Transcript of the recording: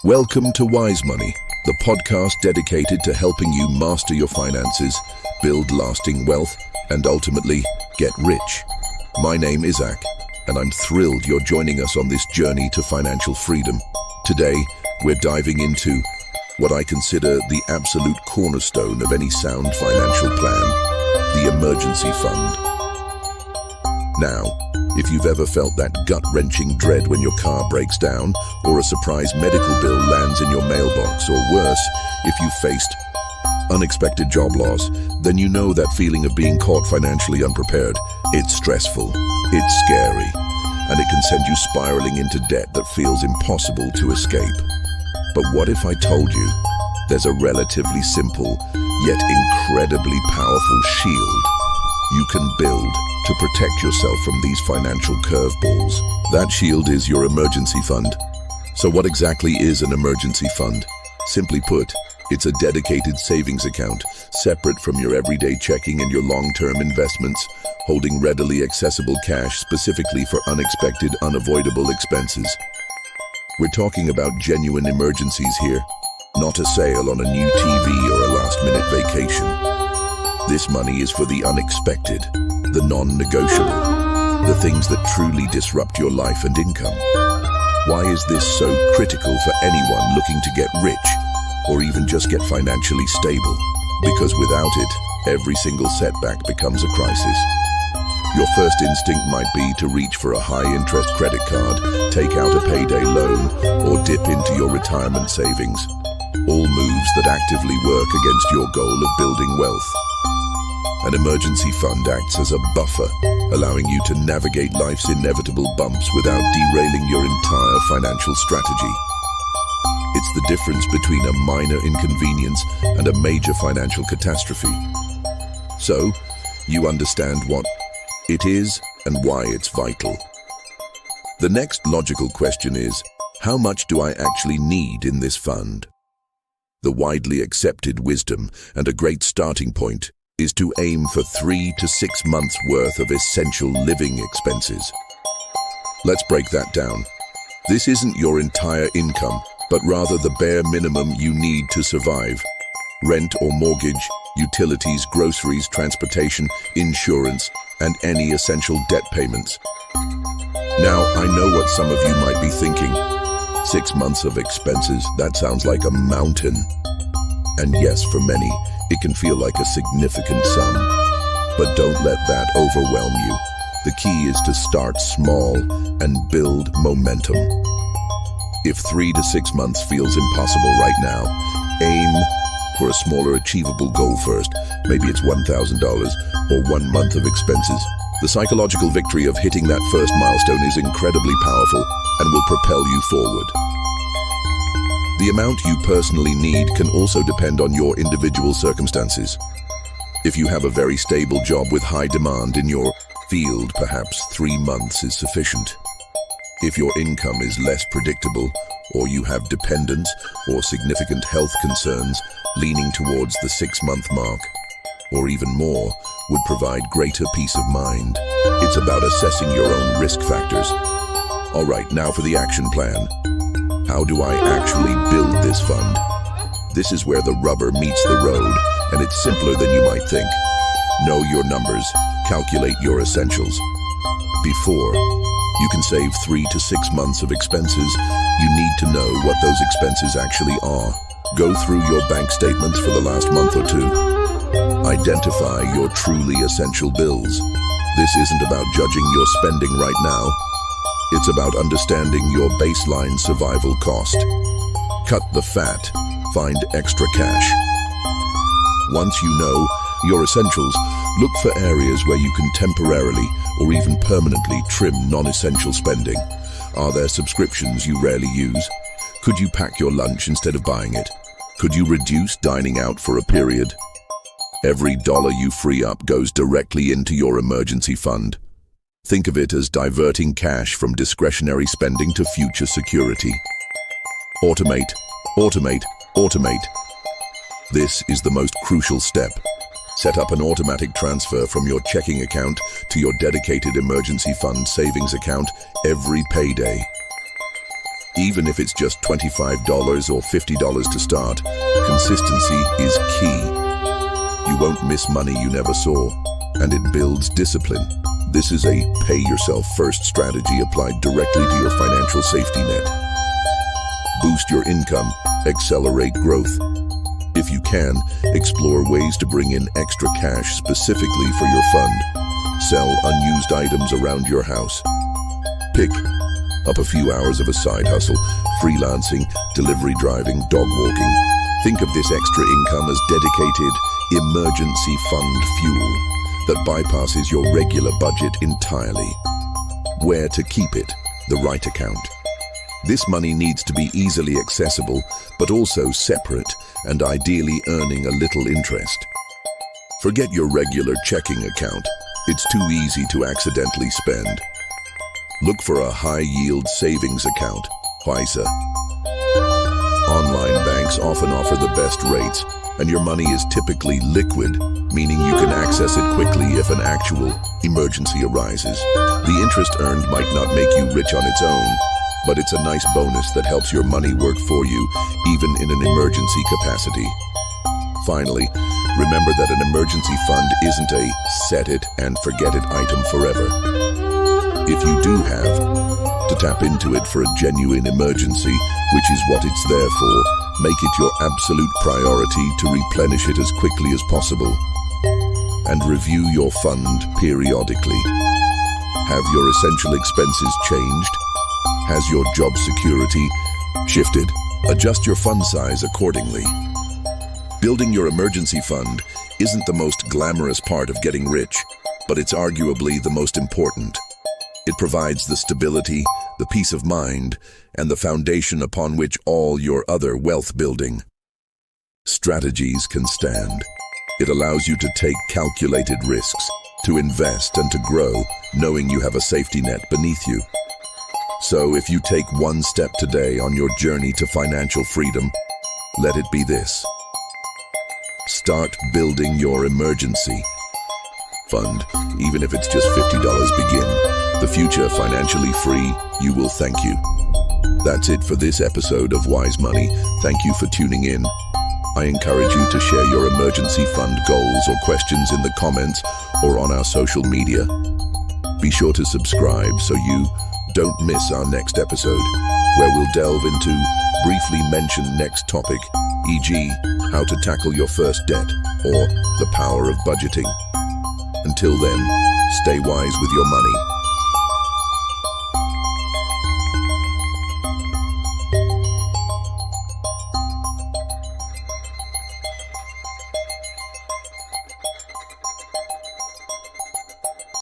Welcome to Wisemoney, the podcast dedicated to helping you master your finances, build lasting wealth, and ultimately get rich. My name is Zach, and I'm thrilled you're joining us on this journey to financial freedom. Today, we're diving into what I consider the absolute cornerstone of any sound financial plan, the emergency fund. Now, if you've ever felt that gut-wrenching dread when your car breaks down, or a surprise medical bill lands in your mailbox, or worse, if you faced unexpected job loss, then you know that feeling of being caught financially unprepared. It's stressful, it's scary, and it can send you spiraling into debt that feels impossible to escape. But what if I told you there's a relatively simple, yet incredibly powerful shield you can build to protect yourself from these financial curveballs? That shield is your emergency fund. So what exactly is an emergency fund? Simply put, it's a dedicated savings account, separate from your everyday checking and your long-term investments, holding readily accessible cash specifically for unexpected, unavoidable expenses. We're talking about genuine emergencies here, not a sale on a new TV or a last-minute vacation. This money is for the unexpected, the non-negotiable, the things that truly disrupt your life and income. Why is this so critical for anyone looking to get rich, or even just get financially stable? Because without it, every single setback becomes a crisis. Your first instinct might be to reach for a high-interest credit card, take out a payday loan, or dip into your retirement savings. All moves that actively work against your goal of building wealth. An emergency fund acts as a buffer, allowing you to navigate life's inevitable bumps without derailing your entire financial strategy. It's the difference between a minor inconvenience and a major financial catastrophe. So, you understand what it is and why it's vital. The next logical question is, how much do I actually need in this fund? The widely accepted wisdom, and a great starting point, is to aim for 3 to 6 months worth of essential living expenses. Let's break that down. This isn't your entire income, but rather the bare minimum you need to survive. Rent or mortgage, utilities, groceries, transportation, insurance, and any essential debt payments. Now, I know what some of you might be thinking. 6 months of expenses, that sounds like a mountain. And yes, for many, it can feel like a significant sum. But don't let that overwhelm you. The key is to start small and build momentum. If 3 to 6 months feels impossible right now, aim for a smaller achievable goal first. Maybe it's $1,000 or 1 month of expenses. The psychological victory of hitting that first milestone is incredibly powerful and will propel you forward. The amount you personally need can also depend on your individual circumstances. If you have a very stable job with high demand in your field, perhaps 3 months is sufficient. If your income is less predictable, or you have dependents or significant health concerns, leaning towards the 6-month mark, or even more, would provide greater peace of mind. It's about assessing your own risk factors. All right, now for the action plan. How do I actually build this fund? This is where the rubber meets the road, and it's simpler than you might think. Know your numbers, calculate your essentials. Before you can save 3 to 6 months of expenses, you need to know what those expenses actually are. Go through your bank statements for the last month or two. Identify your truly essential bills. This isn't about judging your spending right now. It's about understanding your baseline survival cost. Cut the fat, find extra cash. Once you know your essentials, look for areas where you can temporarily or even permanently trim non-essential spending. Are there subscriptions you rarely use? Could you pack your lunch instead of buying it? Could you reduce dining out for a period? Every dollar you free up goes directly into your emergency fund. Think of it as diverting cash from discretionary spending to future security. Automate, automate, automate. This is the most crucial step. Set up an automatic transfer from your checking account to your dedicated emergency fund savings account every payday. Even if it's just $25 or $50 to start, consistency is key. You won't miss money you never saw, and it builds discipline. This is a pay-yourself-first strategy applied directly to your financial safety net. Boost your income, accelerate growth. If you can, explore ways to bring in extra cash specifically for your fund. Sell unused items around your house. Pick up a few hours of a side hustle, freelancing, delivery driving, dog walking. Think of this extra income as dedicated emergency fund fuel that bypasses your regular budget entirely. Where to keep it? The right account. This money needs to be easily accessible, but also separate and ideally earning a little interest. Forget your regular checking account. It's too easy to accidentally spend. Look for a high-yield savings account, WISA. Online banks often offer the best rates, and your money is typically liquid, meaning you can access it quickly if an actual emergency arises. The interest earned might not make you rich on its own, but it's a nice bonus that helps your money work for you, even in an emergency capacity. Finally, remember that an emergency fund isn't a set-it-and-forget-it item forever. If you do have to tap into it for a genuine emergency, which is what it's there for, make it your absolute priority to replenish it as quickly as possible. And review your fund periodically. Have your essential expenses changed? Has your job security shifted? Adjust your fund size accordingly. Building your emergency fund isn't the most glamorous part of getting rich, but it's arguably the most important. It provides the stability, the peace of mind, and the foundation upon which all your other wealth-building strategies can stand. It allows you to take calculated risks, to invest and to grow, knowing you have a safety net beneath you. So if you take one step today on your journey to financial freedom, let it be this. Start building your emergency fund, even if it's just $50. Begin the future financially free. You will thank you. That's it for this episode of Wise Money. Thank you for tuning in. I encourage you to share your emergency fund goals or questions in the comments or on our social media. Be sure to subscribe so you don't miss our next episode, where we'll delve into briefly mentioned next topic, e.g., how to tackle your first debt or the power of budgeting. Until then, stay wise with your money.